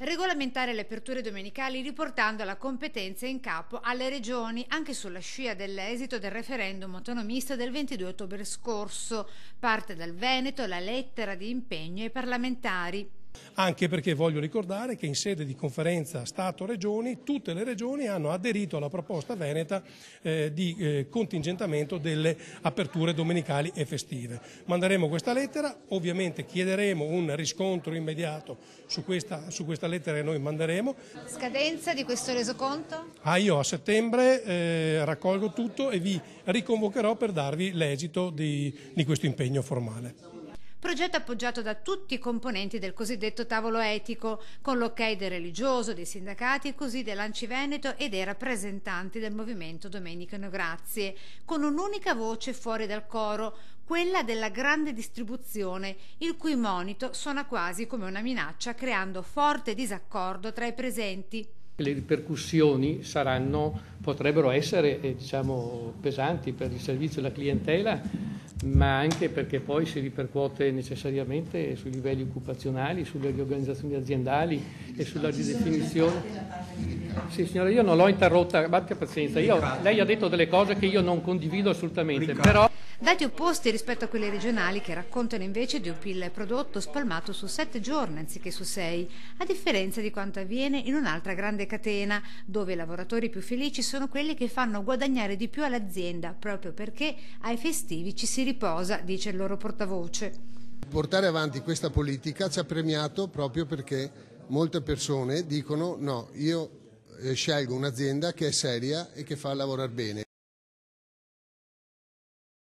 Regolamentare le aperture domenicali riportando la competenza in capo alle regioni, anche sulla scia dell'esito del referendum autonomista del 22 ottobre scorso. Parte dal Veneto la lettera di impegno ai parlamentari. Anche perché voglio ricordare che in sede di conferenza Stato-Regioni tutte le regioni hanno aderito alla proposta veneta di contingentamento delle aperture domenicali e festive. Manderemo questa lettera, ovviamente chiederemo un riscontro immediato su questa lettera che noi manderemo. Scadenza di questo resoconto? Io a settembre raccolgo tutto e vi riconvocherò per darvi l'esito di questo impegno formale. Progetto appoggiato da tutti i componenti del cosiddetto tavolo etico, con l'ok del religioso, dei sindacati e così dell'Anci Veneto e dei rappresentanti del movimento Domenicano Grazie, con un'unica voce fuori dal coro, quella della grande distribuzione, il cui monito suona quasi come una minaccia, creando forte disaccordo tra i presenti. Le ripercussioni potrebbero essere pesanti per il servizio alla clientela, ma anche perché poi si ripercuote necessariamente sui livelli occupazionali, sulle riorganizzazioni aziendali e sulla ridefinizione. Sì signora, io non l'ho interrotta, abbia pazienza, lei ha detto delle cose che io non condivido assolutamente, però... Dati opposti rispetto a quelli regionali che raccontano invece di un PIL prodotto spalmato su 7 giorni anziché su 6, a differenza di quanto avviene in un'altra grande catena, dove i lavoratori più felici sono quelli che fanno guadagnare di più all'azienda, proprio perché ai festivi ci si riposa, dice il loro portavoce. Portare avanti questa politica ci ha premiato proprio perché molte persone dicono no, io scelgo un'azienda che è seria e che fa lavorare bene.